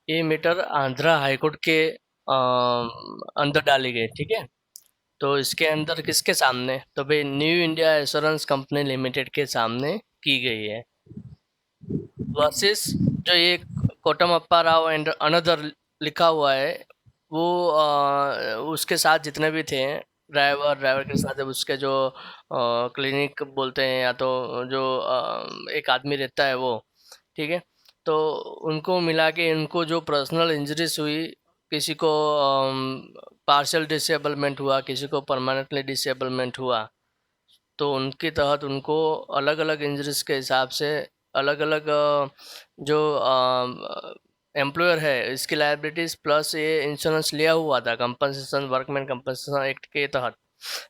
ये matter Andhra high court के अंदर डाली गई, ठीक है। तो इसके अंदर किसके सामने, तो भाई new India assurance company limited के सामने की गई है, वर्सेस जो ये कोटमप्पा राव एंड अनदर लिखा हुआ है, वो उसके साथ जितने भी थे, ड्राइवर के साथ उसके जो क्लिनिक बोलते हैं या तो जो एक आदमी रहता है वो, ठीक है। तो उनको मिला के इनको जो पर्सनल इंजरीज हुई, किसी को पार्शियल डिसेबलमेंट हुआ, किसी को परमानेंटली डिसेबलमेंट हुआ, तो उनके तहत उनको अलग अलग इंजरीज के हिसाब से अलग अलग जो एम्प्लॉयर है इसकी लाइबिलिटीज प्लस ये इंश्योरेंस लिया हुआ था कंपनसेशन, वर्कमैन कंपनसेशन एक्ट के तहत,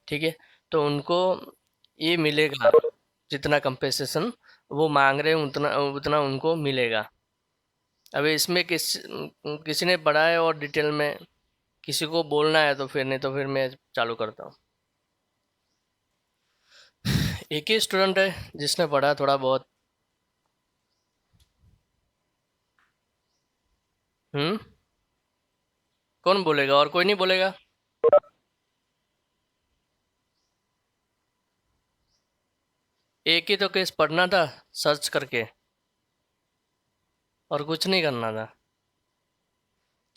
ठीक है। तो उनको ये मिलेगा, जितना कंपनसेशन वो मांग रहे हैं उतना उतना उनको मिलेगा। अभी इसमें किसी ने पढ़ा है और डिटेल में, किसी को बोलना है तो फिर, नहीं तो फिर मैं चालू करता हूँ। एक ही स्टूडेंट है जिसने पढ़ा थोड़ा बहुत। हम्म। कौन बोलेगा, और कोई नहीं बोलेगा? एक ही तो केस पढ़ना था सर्च करके, और कुछ नहीं करना था।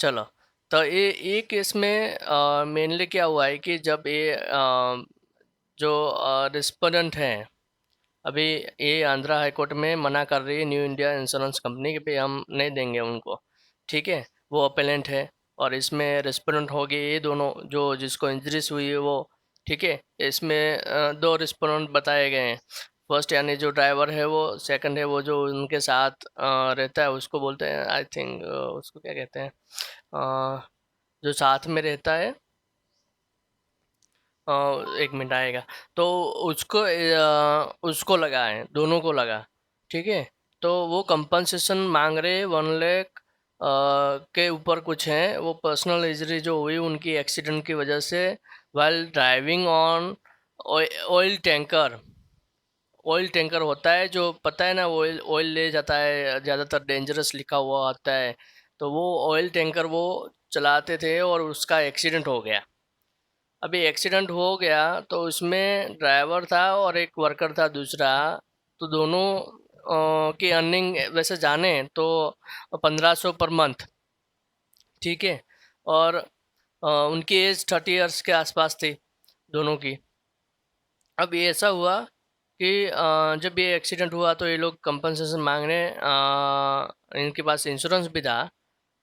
चलो, तो ये केस में मेनली क्या हुआ है कि जब ये जो रिस्पोंडेंट हैं, अभी ये आंध्रा हाई कोर्ट में मना कर रही है न्यू इंडिया इंश्योरेंस कंपनी कि भाई हम नहीं देंगे उनको, ठीक है। वो अपेलेंट है, और इसमें रिस्पोंडेंट हो गए ये दोनों जो जिसको इंजरीज हुई है वो, ठीक है। इसमें दो रिस्पोंडेंट बताए गए हैं। फर्स्ट यानी जो ड्राइवर है वो, सेकंड है वो जो उनके साथ रहता है, उसको बोलते हैं आई थिंक, उसको क्या कहते हैं, जो साथ में रहता है, एक मिनट आएगा। तो उसको लगा है, दोनों को लगा, ठीक है। तो वो कंपनसेशन मांग रहे 1 लाख के ऊपर कुछ है। वो पर्सनल इंजरी जो हुई उनकी एक्सीडेंट की वजह से, while driving on oil tanker. Oil tanker होता है जो, पता है ना, ऑयल ऑयल ले जाता है, ज़्यादातर डेंजरस लिखा हुआ आता है। तो वो ऑयल टैंकर वो चलाते थे और उसका एक्सीडेंट हो गया। अभी एक्सीडेंट हो गया तो उसमें ड्राइवर था और एक वर्कर था दूसरा। तो दोनों की अर्निंग वैसे जाने तो 1500 पर मंथ, ठीक है। और उनकी एज 30 इयर्स के आसपास थी दोनों की। अब ये ऐसा हुआ कि जब ये एक्सीडेंट हुआ तो ये लोग कंपनसेशन मांग रहे हैं, इनके पास इंश्योरेंस भी था।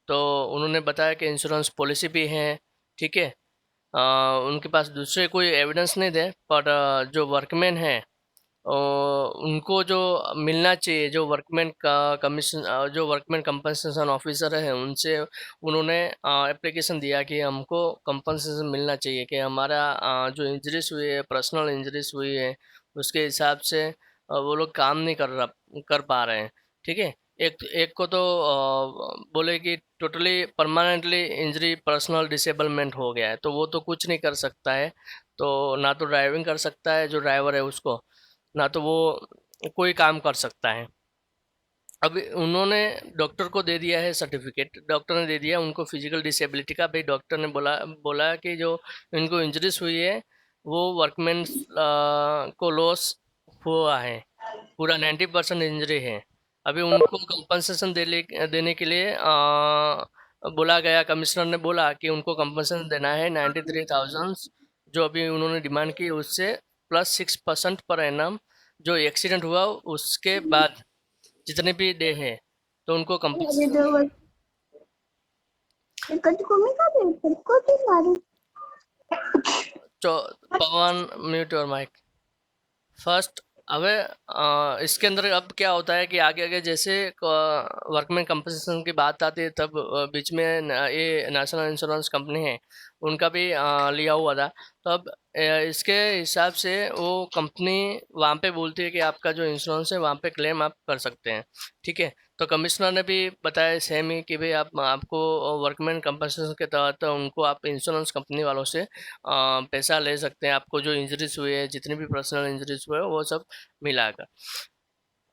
तो उन्होंने बताया कि इंश्योरेंस पॉलिसी भी है, ठीक है। अ, उनके पास दूसरे कोई एविडेंस नहीं थे, पर जो वर्कमैन है उनको जो मिलना चाहिए, जो वर्कमैन का कमीशन, जो वर्कमैन कंपनसेशन ऑफिसर है उनसे उन्होंने एप्लीकेशन दिया कि हमको कंपनसेशन मिलना चाहिए, कि हमारा जो इंजरीज हुई है, पर्सनल इंजरीज हुई है, उसके हिसाब से वो लोग काम नहीं कर पा रहे हैं, ठीक है। एक एक को तो बोले कि totally permanently injury, personal disablement हो गया है, तो वो तो कुछ नहीं कर सकता है। तो ना तो ड्राइविंग कर सकता है जो ड्राइवर है उसको, ना तो वो कोई काम कर सकता है। अब उन्होंने डॉक्टर को दे दिया है सर्टिफिकेट, डॉक्टर ने दे दिया उनको फिजिकल डिसेबिलिटी का। भाई डॉक्टर ने बोला बोला कि जो इनको इंजरीज हुई है वो वर्कमैन को लॉस हुआ है, पूरा 90% इंजरी है। अभी उनको कंपनसेशन देने के लिए बोला गया, कमिश्नर ने बोला कि उनको कंपनसेशन देना है 93,000, जो अभी उन्होंने डिमांड की उससे प्लस 6% पर एनम, जो एक्सीडेंट हुआ उसके बाद जितने भी डे हैं, तो उनको कंपनसेशन मिलेगा। पवन, म्यूट योर माइक फर्स्ट। अबे इसके अंदर अब क्या होता है कि आगे आगे जैसे वर्कमैन कंपनसेशन की बात आती है, तब बीच में ये नेशनल इंश्योरेंस कंपनी है उनका भी लिया हुआ था। तो अब इसके हिसाब से वो कंपनी वहाँ पे बोलती है कि आपका जो इंश्योरेंस है वहाँ पे क्लेम आप कर सकते हैं, ठीक है। तो कमिश्नर ने भी बताया सेम ही कि भाई आपको वर्कमैन कंपनसेशन के तहत उनको आप इंश्योरेंस कंपनी वालों से पैसा ले सकते हैं, आपको जो इंजरीज हुई है, जितनी भी पर्सनल इंजरीज हुए हैं, वो सब मिलाकर।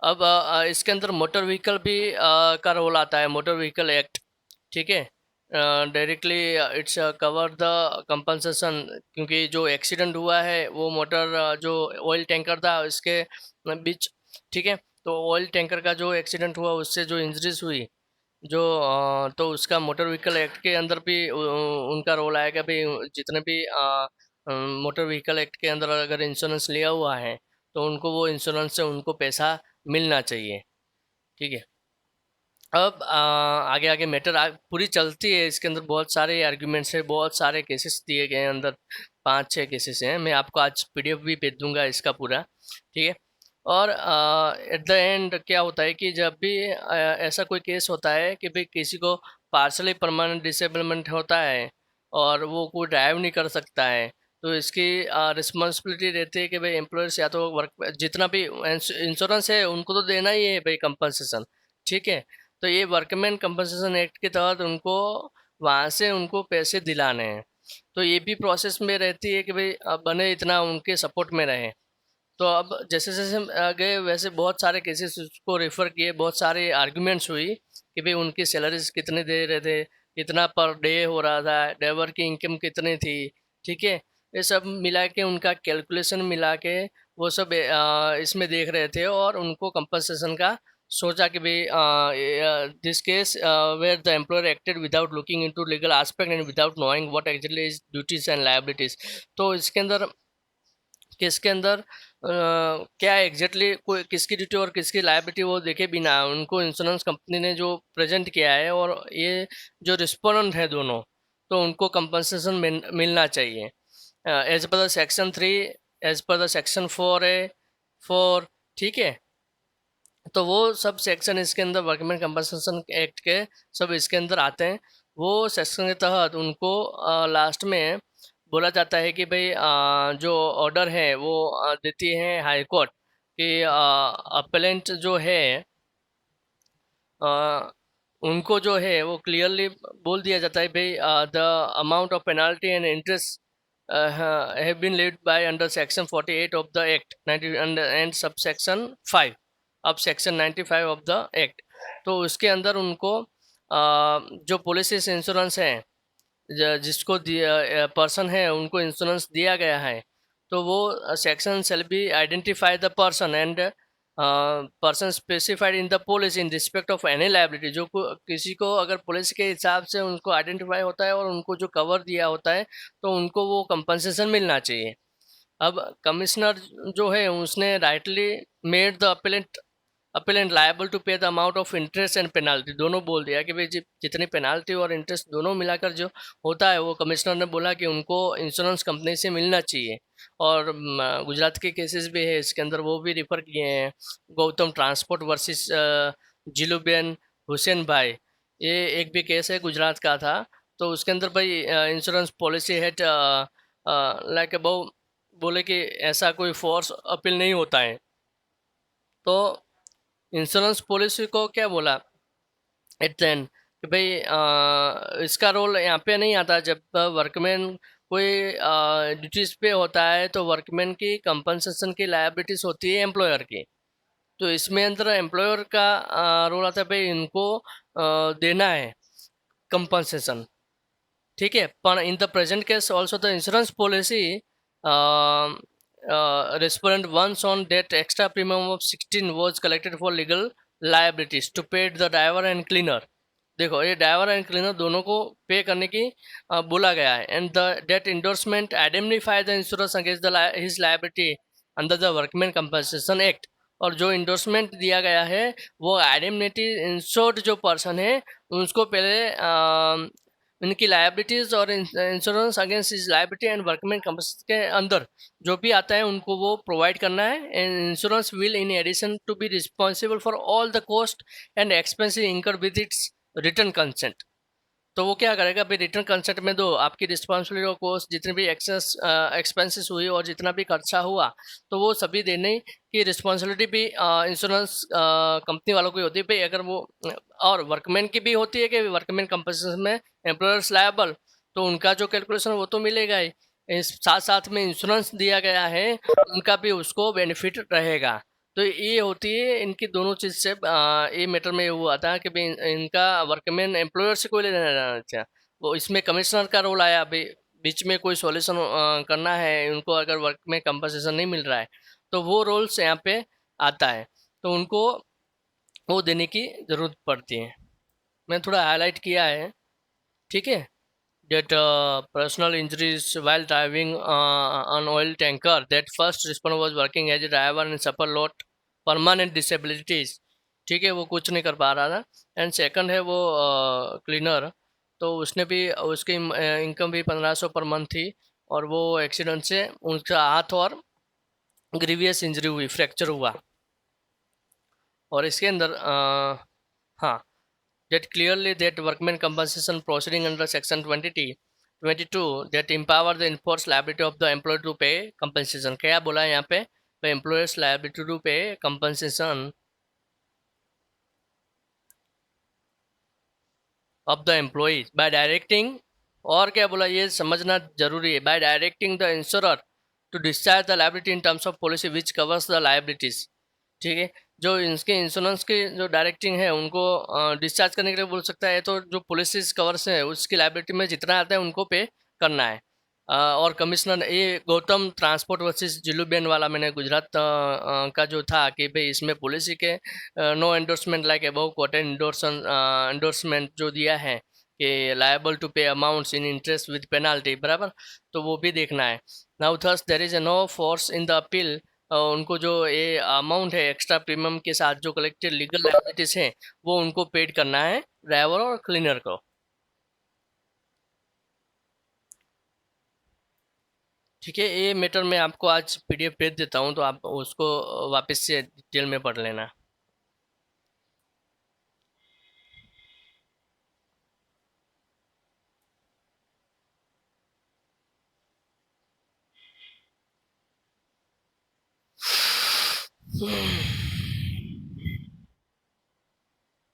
अब इसके अंदर मोटर व्हीकल भी का रोल आता है, मोटर व्हीकल एक्ट, ठीक है। Directly its cover the compensation, क्योंकि जो एक्सीडेंट हुआ है वो मोटर जो ऑयल टैंकर था इसके बीच, ठीक है। तो ऑयल टैंकर का जो एक्सीडेंट हुआ उससे जो इंजरीज हुई, जो तो उसका मोटर व्हीकल एक्ट के अंदर भी उनका रोल आएगा भाई। जितने भी मोटर व्हीकल एक्ट के अंदर अगर इंश्योरेंस लिया हुआ है तो उनको वो इंश्योरेंस से उनको पैसा मिलना चाहिए, ठीक है। अब आगे आगे मैटर पूरी चलती है, इसके अंदर बहुत सारे आर्ग्यूमेंट्स है, बहुत सारे केसेस दिए गए हैं अंदर, 5-6 केसेस हैं। मैं आपको आज पीडीएफ भी भेज दूंगा इसका पूरा, ठीक है। और एट द एंड क्या होता है कि जब भी ऐसा कोई केस होता है कि भाई किसी को पार्शली परमानेंट डिसेबलमेंट होता है और वो कोई ड्राइव नहीं कर सकता है, तो इसकी रिस्पॉन्सिबिलिटी रहती है कि भाई एम्प्लॉयर्स या तो वर्क जितना भी इंश्योरेंस है उनको तो देना ही है भाई कंपनसेशन, ठीक है। तो ये वर्कमैन कंपनसेशन एक्ट के तहत उनको वहाँ से उनको पैसे दिलाने हैं। तो ये भी प्रोसेस में रहती है कि भाई बने इतना उनके सपोर्ट में रहे। तो अब जैसे जैसे हम गए वैसे बहुत सारे केसेस उसको रेफर किए, बहुत सारे आर्ग्यूमेंट्स हुई कि भाई उनकी सैलरीज कितने दे रहे थे, कितना पर डे हो रहा था, ड्राइवर की इनकम कितनी थी, ठीक है। ये सब मिला के उनका कैलकुलेशन मिला के वो सब इसमें देख रहे थे और उनको कंपनसेशन का सोचा कि भाई this case where the employer acted without looking into legal aspect and without knowing what actually is duties and liabilities. तो इसके अंदर किसके अंदर क्या एग्जैक्टली कोई किसकी ड्यूटी और किसकी लायबिलिटी वो देखे बिना उनको इंश्योरेंस कंपनी ने जो प्रेजेंट किया है और ये जो रिस्पोंडेंट है दोनों, तो उनको कंपनसेशन मिलना चाहिए as per the section 3, as per the section 4A 4, ठीक है। तो वो सब सेक्शन इसके अंदर वर्कमैन कंपनसेशन एक्ट के सब इसके अंदर आते हैं। वो सेक्शन के तहत उनको लास्ट में बोला जाता है कि भाई जो ऑर्डर है वो देती है हाई कोर्ट कि अपेलेंट जो है अ, उनको जो है वो क्लियरली बोल दिया जाता है भाई the amount of penalty and interest have been led by under section 48 of the act 90 and sub section 5 अब सेक्शन 95 ऑफ द एक्ट। तो उसके अंदर उनको जो पॉलिसीज इंश्योरेंस है जिसको दिया पर्सन है उनको इंश्योरेंस दिया गया है, तो वो section shall be identify the person and person specified in the policy in respect of any liability. जो किसी को अगर पॉलिसी के हिसाब से उनको आइडेंटिफाई होता है और उनको जो कवर दिया होता है तो उनको वो कंपनसेशन मिलना चाहिए। अब कमिश्नर जो है उसने rightly made the appellant liable to pay the amount of interest and penalty, दोनों बोल दिया कि भाई जितनी पेनाल्टी और इंटरेस्ट दोनों मिलाकर जो होता है वो कमिश्नर ने बोला कि उनको इंश्योरेंस कंपनी से मिलना चाहिए। और गुजरात के केसेस भी है इसके अंदर, वो भी रिफर किए हैं। गौतम ट्रांसपोर्ट वर्सेस जिलुबेन हुसैन भाई, ये एक भी केस है गुजरात का था। तो उसके अंदर भाई insurance policy had like above बोले कि ऐसा कोई फोर्स अपील नहीं होता है। तो इंश्योरेंस पॉलिसी को क्या बोला एट द एंड कि भाई इसका रोल यहाँ पे नहीं आता। जब वर्कमैन कोई ड्यूटीज पे होता है तो वर्कमैन की कंपनसेशन की लायबिलिटीज होती है एम्प्लॉयर की। तो इसमें अंदर एम्प्लॉयर का रोल आता है भाई इनको देना है कंपनसेशन, ठीक है। पर in the present case also the insurance policy respondent once on that extra premium of 16 was collected for legal liabilities to pay the driver and cleaner। देखो ये ड्राइवर एंड क्लीनर दोनों को पे करने की बोला गया है। And the date endorsement identify the insurance against the his liability under the workman compensation act. और जो इंडोर्समेंट दिया गया है वो आइडेंटिटी इंश्योर्ड जो पर्सन है उसको पहले इनकी लायबिलिटीज और insurance against is liability and workman compensation के अंदर जो भी आता है उनको वो प्रोवाइड करना है। And insurance will in addition to be responsible for all the cost and expensive incur with its written consent. तो वो क्या करेगा भाई रिटर्न कंसेंट में दो आपकी रिस्पॉन्सिबिलिटी और कॉस्ट जितनी भी एक्सपेंसेस हुई और जितना भी खर्चा हुआ तो वो सभी देने की रिस्पॉन्सिबिलिटी भी इंश्योरेंस कंपनी वालों की होती है भाई। अगर वो और वर्कमैन की भी होती है कि वर्कमैन कंपनसेशन में एम्प्लॉयर्स लायबल, तो उनका जो कैलकुलेशन वो तो मिलेगा ही। इस साथ साथ में इंश्योरेंस दिया गया है उनका भी उसको बेनिफिट रहेगा। तो ये होती है इनकी दोनों चीज़ से ये मैटर में वो आता है कि भाई इनका वर्कमैन एम्प्लॉयर से कोई लेना देना अच्छा वो इसमें कमिश्नर का रोल आया भाई बीच में कोई सॉल्यूशन करना है उनको अगर वर्क में कंपनसेशन नहीं मिल रहा है तो वो रोल्स यहाँ पे आता है तो उनको वो देने की ज़रूरत पड़ती है। मैं थोड़ा हाईलाइट किया है, ठीक है। That personal injuries while driving an oil tanker. That first responder was working as a driver and suffer lot permanent disabilities. ठीक है वो कुछ नहीं कर पा रहा था। एंड सेकंड है वो क्लीनर, तो उसने भी उसकी इनकम भी 1500 पर मंथ थी और वो एक्सीडेंट से उनका हाथ और ग्रीवियस इंजरी हुई, फ्रैक्चर हुआ। और इसके अंदर हाँ that clearly that workman compensation proceeding under section 22 that empower the enforced liability of the employer to pay compensation। क्या बोला है यहाँ पे? the employer's liability to pay compensation of the employees by directing, और क्या बोला ये समझना जरूरी है, by directing the insurer to discharge the liability in terms of policy which covers the liabilities। ठीक है, जो इनके इंश्योरेंस की जो डायरेक्टिंग है उनको डिस्चार्ज करने के लिए बोल सकता है, तो जो पॉलिसीज कवर्स है उसकी लाइबिलिटी में जितना आता है उनको पे करना है। और कमिश्नर ये गौतम ट्रांसपोर्ट वर्सेस जिलूबेन वाला मैंने गुजरात का जो था कि भाई इसमें पॉलिसी के no endorsement like above quoted endorsement जो दिया है कि liable to pay amounts in interest with penalty, बराबर, तो वो भी देखना है। Now thus there is no force in the appeal, उनको जो ये अमाउंट है एक्स्ट्रा प्रीमियम के साथ जो कलेक्टेड लीगल लायबिलिटीज हैं वो उनको पेड करना है ड्राइवर और क्लीनर को। ठीक है, ये मैटर मैं आपको आज पीडीएफ भेज देता हूँ तो आप उसको वापस से डिटेल में पढ़ लेना।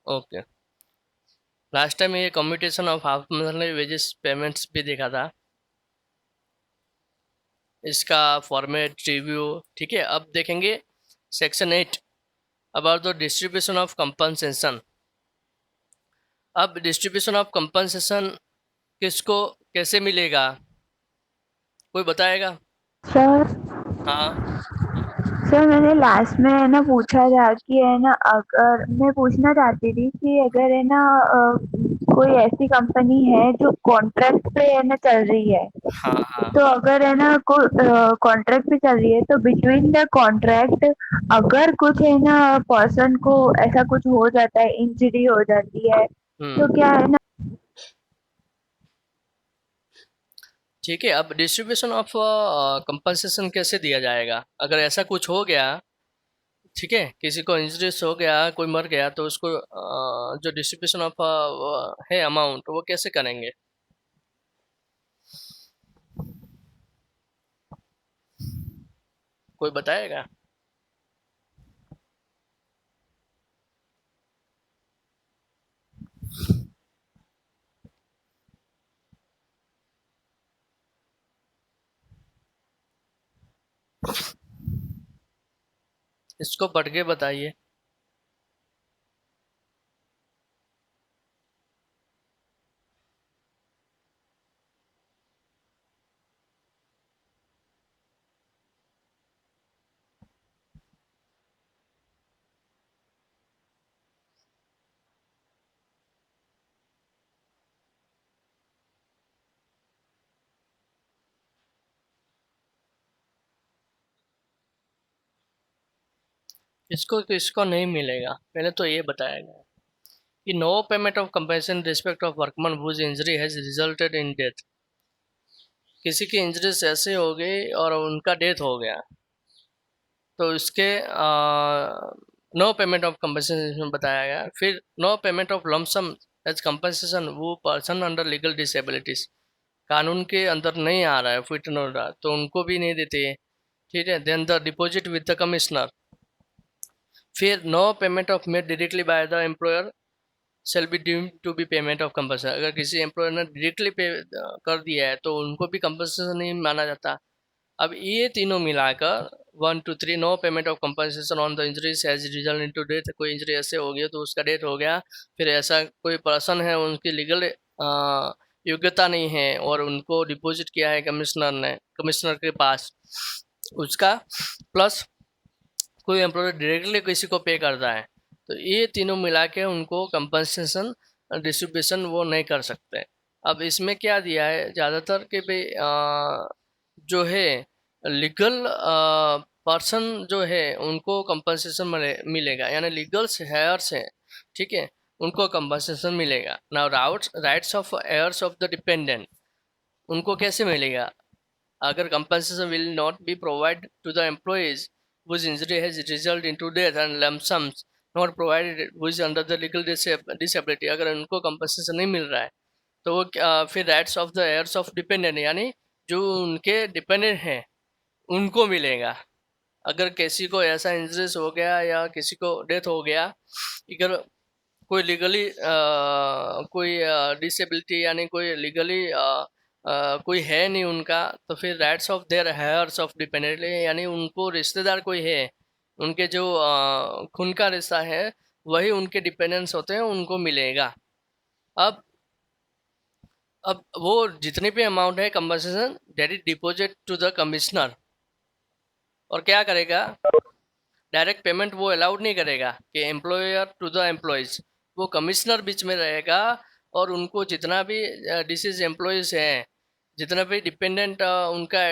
ओके, लास्ट टाइम ये commutation of half monthly wages payments भी देखा था, इसका फॉर्मेट रिव्यू। ठीक है, अब देखेंगे section 8 about the distribution of compensation. अब डिस्ट्रीब्यूशन ऑफ कंपनसेशन किसको कैसे मिलेगा, कोई बताएगा? सर हाँ सर मैंने लास्ट में है ना पूछा था कि है ना अगर मैं पूछना चाहती थी कि अगर है ना कोई ऐसी कंपनी है जो कॉन्ट्रैक्ट पे है ना चल रही है, हाँ हाँ तो अगर है ना कॉन्ट्रैक्ट पे चल रही है तो बिटवीन द कॉन्ट्रैक्ट अगर कुछ है ना पर्सन को ऐसा कुछ हो जाता है, इंजरी हो जाती है, तो क्या है ना ठीक है। अब डिस्ट्रीब्यूशन ऑफ कंपनसेशन कैसे दिया जाएगा अगर ऐसा कुछ हो गया, ठीक है, किसी को इंजरीज हो गया, कोई मर गया, तो उसको जो डिस्ट्रीब्यूशन ऑफ है अमाउंट वो कैसे करेंगे? कोई बताएगा? इसको पढ़ के बताइए। किसको किसको नहीं मिलेगा, पहले तो ये बताया गया कि no payment of compensation respect of workman whose injury has resulted in death. किसी की इंजरीज ऐसे हो गई और उनका डेथ हो गया तो इसके नो पेमेंट ऑफ कंपनसेशन बताया गया। फिर no payment of lump sum as compensation वो पर्सन अंडर लीगल डिसेबिलिटीज कानून के अंदर नहीं आ रहा है, फिट नहीं हो रहा, तो उनको भी नहीं देते हैं। ठीक है, then the deposit with the commissioner. फिर no payment of made directly by the employer shall be deemed to be payment of compensation. अगर किसी एम्प्लॉयर ने डायरेक्टली पे कर दिया है तो उनको भी कंपनसेशन नहीं माना जाता। अब ये तीनों मिलाकर 1 2 3 no payment of compensation on the injuries as result in to death. कोई इंजरी ऐसे हो गई तो उसका डेथ हो गया, फिर ऐसा कोई पर्सन है उनकी लीगल योग्यता नहीं है और उनको डिपॉजिट किया है कमिश्नर के पास उसका, प्लस कोई एम्प्लॉयर डायरेक्टली किसी को पे करता है, तो ये तीनों मिला के उनको कंपनसेशन डिस्ट्रीब्यूशन वो नहीं कर सकते। अब इसमें क्या दिया है ज़्यादातर कि भाई जो है लीगल पर्सन जो है उनको कंपनसेशन मिलेगा, यानी लीगल हेयर्स हैं, ठीक है, उनको कंपनसेशन मिलेगा। Now rights of hairs of the dependent उनको कैसे मिलेगा? अगर compensation will not be provided to the employees whose injury has resulted into death and lump sums not provided who is under the legal disability, अगर उनको compensation नहीं मिल रहा है तो वो फिर rights of the heirs of dependent यानी जो उनके डिपेंडेंट हैं उनको मिलेगा। अगर किसी को ऐसा इंजरीज हो गया या किसी को डेथ हो गया, अगर कोई लीगली कोई डिसेबिलिटी यानी कोई लीगली कोई है नहीं उनका, तो फिर rights of their hairs of dependent यानी उनको रिश्तेदार कोई है, उनके जो खून का रिश्ता है वही उनके डिपेंडेंट्स होते हैं, उनको मिलेगा। अब अब वो जितनी भी अमाउंट है compensation that is deposit to the commissioner, और क्या करेगा डायरेक्ट पेमेंट वो अलाउड नहीं करेगा कि एम्प्लॉयर टू द एम्प्लॉयज़, वो कमिश्नर बीच में रहेगा और उनको जितना भी डिसीज एम्प्लॉयज़ हैं, जितना भी डिपेंडेंट उनका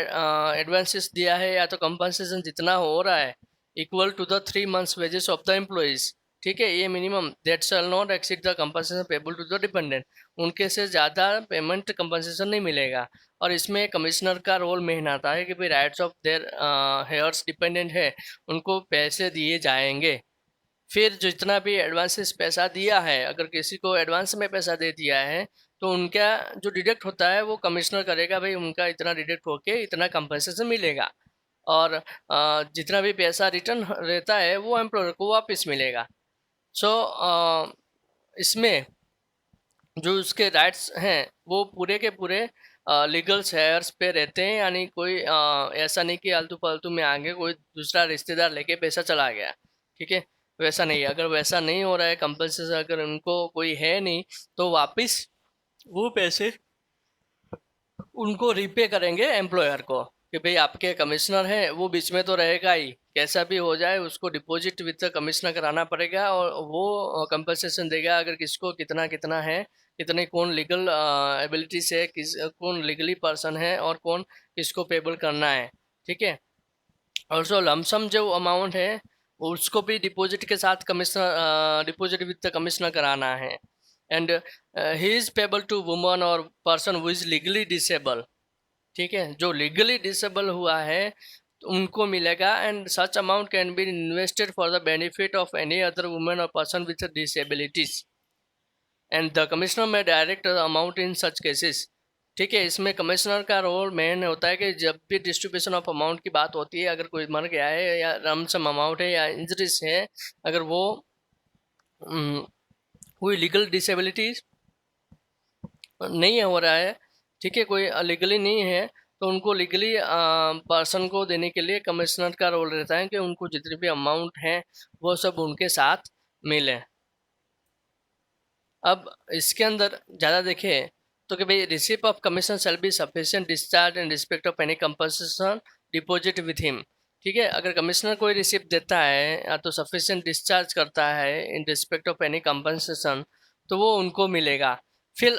एडवांसेस दिया है या तो कंपनसेशन जितना हो रहा है equal to the 3 months wages of the employees, ठीक है, ये minimum that shall not exceed the compensation payable to the dependent, उनके से ज़्यादा पेमेंट कंपनसेशन नहीं मिलेगा। और इसमें कमिश्नर का रोल मेन आता है कि भाई rights of their hairs dependent है उनको पैसे दिए जाएंगे। फिर जितना भी एडवांसेस पैसा दिया है, अगर किसी को एडवांस में पैसा दे दिया है तो उनका जो डिडक्ट होता है वो कमिश्नर करेगा, भाई उनका इतना डिडक्ट होके इतना कंपनसेशन मिलेगा, और जितना भी पैसा रिटर्न रहता है वो एम्प्लॉयर को वापस मिलेगा। सो इसमें जो उसके राइट्स हैं वो पूरे के पूरे लीगल शेयर्स पे रहते हैं, यानी कोई ऐसा नहीं कि आलतू फालतू में आगे कोई दूसरा रिश्तेदार लेके पैसा चला गया, ठीक है, वैसा नहीं है। अगर वैसा नहीं हो रहा है कंपनसेशन, अगर उनको कोई है नहीं तो वापस वो पैसे उनको रीपे करेंगे एम्प्लॉयर को कि भाई आपके कमिश्नर हैं वो बीच में तो रहेगा ही, कैसा भी हो जाए उसको डिपॉजिट विद द कमिश्नर कराना पड़ेगा और वो कंपनसेशन देगा। अगर किसको कितना कितना है, कितने कौन लीगल एबिलिटी से किस कौन लीगली पर्सन है और कौन किसको पेबल करना है, ठीक है। और जो लमसम जो अमाउंट है उसको भी डिपॉजिट के साथ commissioner deposit with the commissioner कराना है। And he is payable to woman or person who is legally disable, ठीक है, जो लीगली डिसेबल हुआ है तो उनको मिलेगा। And such amount can be invested for the benefit of any other women or person with disabilities and the commissioner may direct amount in such cases, ठीक है। इसमें कमिश्नर का रोल मेन होता है कि जब भी डिस्ट्रीब्यूशन ऑफ अमाउंट की बात होती है, अगर कोई मर गया है या रमसम अमाउंट है या इंजरीज है, अगर वो कोई लीगल डिसेबिलिटीज नहीं हो रहा है, ठीक है, कोई लीगली नहीं है, तो उनको लीगली पर्सन को देने के लिए कमिश्नर का रोल रहता है कि उनको जितनी भी अमाउंट है वो सब उनके साथ मिले। अब इसके अंदर ज़्यादा देखें तो कि भाई receipt of commission shall be sufficient discharge in respect of any compensation deposit with him, ठीक है। अगर कमिश्नर कोई रिसिप्ट देता है या तो सफिशिएंट डिस्चार्ज करता है in respect of any compensation तो वो उनको मिलेगा। फिर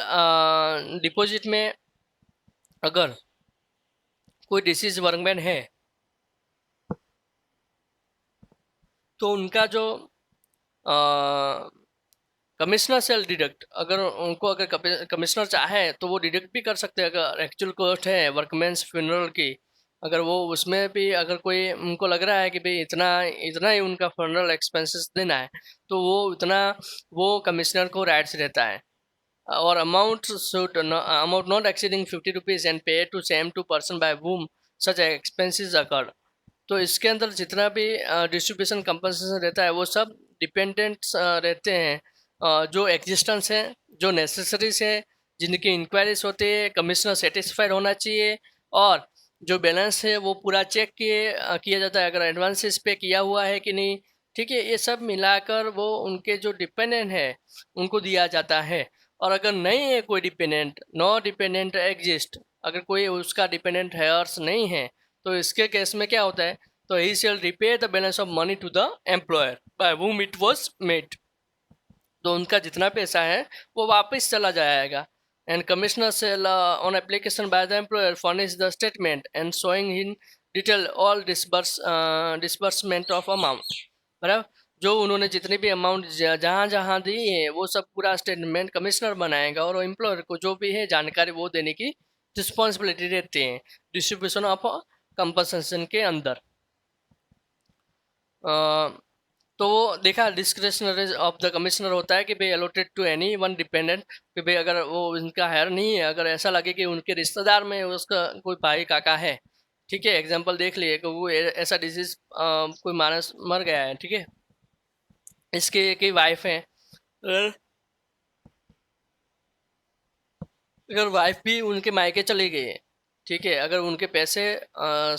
डिपॉजिट में अगर कोई डिसीज वर्कमैन है तो उनका जो कमिश्नर सेल डिडक्ट, अगर उनको अगर कमिश्नर चाहे तो वो डिडक्ट भी कर सकते हैं। अगर एक्चुअल कॉस्ट है वर्कमैन्स फ्यूनरल की, अगर वो उसमें भी अगर कोई उनको लग रहा है कि भाई इतना इतना ही उनका फ्यूनरल एक्सपेंसेस देना है तो वो इतना वो कमिश्नर को राइट्स रहता है। और amount not exceeding 50 rupees and pay to same to person by whom such expenses accrued. तो इसके अंदर जितना भी डिस्ट्रीब्यूशन कंपनसेशन रहता है वो सब डिपेंडेंट्स रहते हैं, जो एग्जिस्टेंस है, जो नेसेसरीज है, जिनकी इंक्वायरीज होती है, कमिश्नर सेटिस्फाइड होना चाहिए, और जो बैलेंस है वो पूरा चेक किया जाता है, अगर एडवांसेस पे किया हुआ है कि नहीं। ठीक है, ये सब मिलाकर वो उनके जो डिपेंडेंट है उनको दिया जाता है। और अगर नहीं है कोई डिपेंडेंट, नो डिपेंडेंट एग्जिस्ट, अगर कोई उसका डिपेंडेंट हेयर्स नहीं है, तो इसके केस में क्या होता है, तो he shall repay the balance of money to the employer by whom it was made. तो उनका जितना पैसा है वो वापस चला जाएगा। And commissioner shall on application by the employer furnish the statement and showing in detail all disbursement of amount. बराबर, जो उन्होंने जितनी भी अमाउंट जहाँ जहाँ दी है वो सब पूरा स्टेटमेंट कमिश्नर बनाएगा, और एम्प्लॉयर को जो भी है जानकारी वो देने की रिस्पॉन्सिबिलिटी रहती है डिस्ट्रीब्यूशन ऑफ कंपनसेशन के अंदर। तो वो देखा डिस्क्रिशनरी ऑफ द कमिश्नर होता है कि भाई allotted to any one dependent, कि भाई अगर वो उनका हायर नहीं है, अगर ऐसा लगे कि उनके रिश्तेदार में उसका कोई भाई काका है, ठीक है, एग्जांपल देख लिए कि वो ऐसा डिजीज कोई मानस मर गया है, ठीक है, इसके एक ही वाइफ है, अगर अगर वाइफ भी उनके मायके चली गई है, ठीक है, अगर उनके पैसे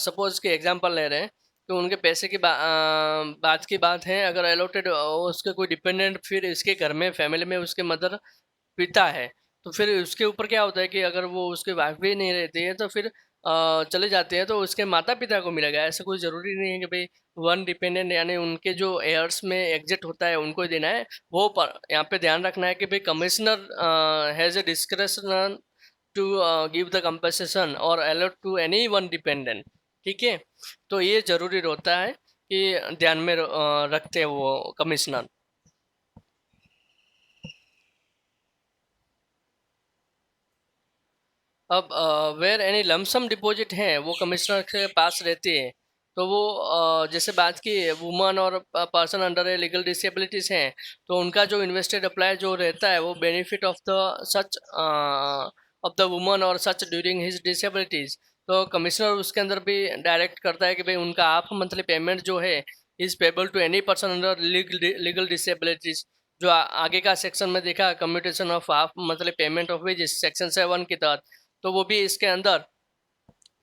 सपोज के एग्जांपल ले रहे हैं, तो उनके पैसे की बात की बात है, अगर अलॉटेड उसके कोई डिपेंडेंट फिर इसके घर में फैमिली में उसके मदर पिता है, तो फिर उसके ऊपर क्या होता है कि अगर वो उसके वाइफ भी नहीं रहती है तो फिर चले जाते हैं तो उसके माता पिता को मिलेगा। ऐसा कोई ज़रूरी नहीं है कि भाई वन डिपेंडेंट यानी उनके जो एयर्स में एग्जिट होता है उनको ही देना है। वो पर यहाँ पे ध्यान रखना है कि भाई commissioner has a discretion to give the compensation or allot to any one dependent. ठीक है, तो ये ज़रूरी होता है कि ध्यान में रखते हैं वो कमिश्नर। अब वेयर एनी लमसम डिपॉजिट हैं वो कमिश्नर के पास रहती है, तो वो जैसे बात की woman or person under a legal disabilities हैं, तो उनका जो इन्वेस्टेड अप्लाई जो रहता है वो benefit of the such of the woman और सच ड्यूरिंग हिज डिसेबिलिटीज, तो कमिश्नर उसके अंदर भी डायरेक्ट करता है कि भाई उनका हाफ मंथली पेमेंट जो है is payable to any person under legal disabilities. जो आगे का सेक्शन में देखा commutation of half monthly payment of wages section 7 के तहत, तो वो भी इसके अंदर।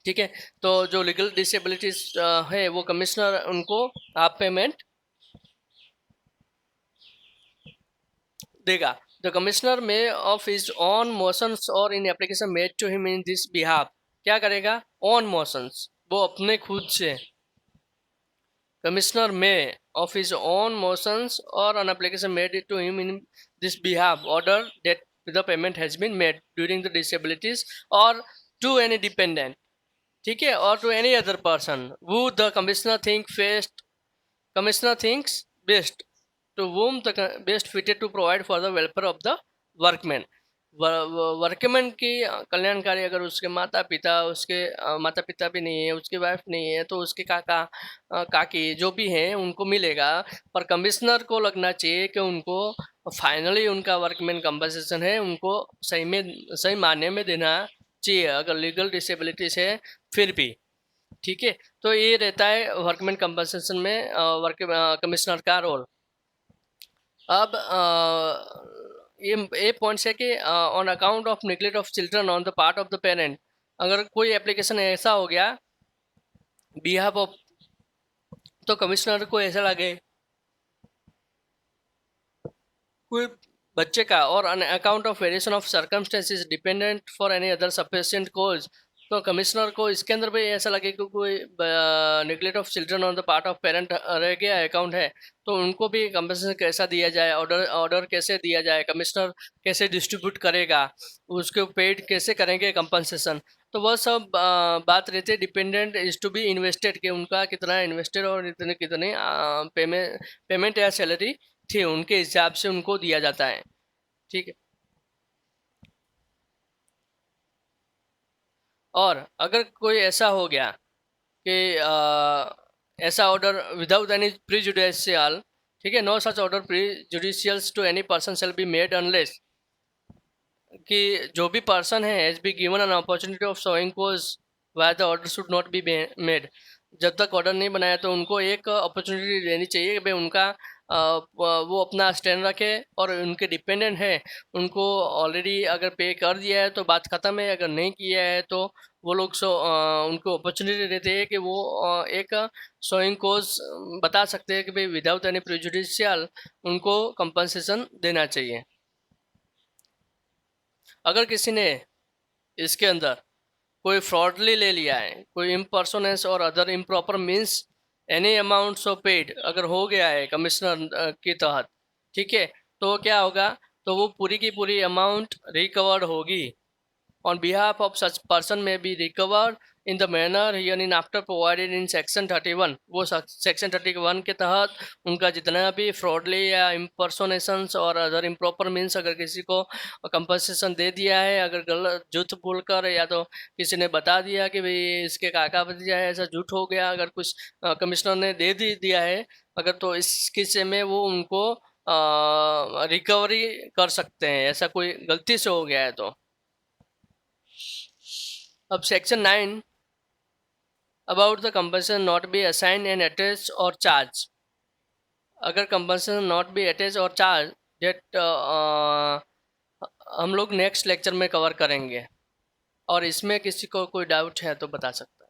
ठीक है, तो जो लीगल डिसेबिलिटीज है वो कमिश्नर उनको हाफ पेमेंट देगा। The commissioner may of his own motions or in application made to him in this behalf, क्या करेगा, ऑन मोशंस, वो अपने खुद से, commissioner may of his own motions और an application made it to him in this behalf order that the payment has been made during the disabilities or to any dependent, ठीक है, और to any other person who the commissioner thinks best to whom the best fitted to provide for the welfare of the workman। Workman की कल्याणकारी, अगर उसके माता पिता, उसके माता पिता भी नहीं है, उसकी वाइफ नहीं है, तो उसके काका काकी जो भी हैं उनको मिलेगा। पर कमिश्नर को लगना चाहिए कि उनको फाइनली उनका वर्कमैन कंपनसेशन है उनको सही मायने में देना चाहिए, अगर लीगल डिसेबिलिटीज है फिर भी। ठीक है, तो ये रहता है वर्कमैन कंपनसेशन में वर्क कमिश्नर का रोल। अब ये पॉइंट्स है कि on account of neglect of children on the part of the parent, अगर कोई एप्लीकेशन ऐसा हो गया बिहाफ ऑफ, तो कमिश्नर को ऐसा लगे कोई बच्चे का or on account of variation of circumstances dependent for any other sufficient cause, तो कमिश्नर को इसके अंदर भी ऐसा लगे कि कोई neglect of children on the part of parent रह गया अकाउंट है, तो उनको भी कंपनसेशन कैसा दिया जाए, ऑर्डर कैसे दिया जाए, कमिश्नर कैसे डिस्ट्रीब्यूट करेगा, उसके पेड कैसे करेंगे कंपनसेशन, तो वह सब बात रहती है। Dependent is to be invested, कि उनका कितना इन्वेस्टेड और इतने कितने पेमेंट या सैलरी थी उनके हिसाब से उनको दिया जाता है। ठीक है, और अगर कोई ऐसा हो गया कि ऐसा ऑर्डर विदाउट एनी प्रीजुडिशियल, ठीक है, no such order prejudicials to any person shall be made unless, कि जो भी पर्सन है has be given an opportunity of showing cause why the order should not be made, जब तक order नहीं बनाया तो उनको एक अपॉर्चुनिटी देनी चाहिए कि भाई उनका वो अपना स्टैंड रखे, और उनके डिपेंडेंट है उनको ऑलरेडी अगर पे कर दिया है तो बात ख़त्म है, अगर नहीं किया है तो वो लोग उनको अपॉर्चुनिटी देते हैं कि वो एक शोइंग कोज बता सकते हैं कि भाई विदाउट एनी प्रेजुडिशियल उनको कंपनसेशन देना चाहिए। अगर किसी ने इसके अंदर कोई फ्रॉडली ले लिया है, कोई इम्पर्सोनेंस और other improper means any amount of paid अगर हो गया है कमिश्नर के तहत, ठीक है, तो क्या होगा, तो वो पूरी की पूरी अमाउंट रिकवर्ड होगी on behalf of such person may be recovered in the manner hereinafter provided in section 31। वो सेक्शन 31 के तहत उनका जितना भी फ्रॉडली या इम्पर्सोनेशंस और अदर इम्प्रॉपर मीन्स अगर किसी को कंपनसेशन दे दिया है, अगर गलत झूठ बोलकर या तो किसी ने बता दिया कि भाई इसके काका भतीजा है, ऐसा झूठ हो गया, अगर कुछ कमिश्नर ने दे दिया है अगर, तो इस किस्से में वो उनको रिकवरी कर सकते हैं, ऐसा कोई गलती से हो गया है तो। अब section 9 about the compensation not be assign and attach और चार्ज। अगर कंपनसेशन नॉट बी अटैच और चार्ज डेट हम लोग नेक्स्ट लेक्चर में कवर करेंगे, और इसमें किसी को कोई डाउट है तो बता सकता है।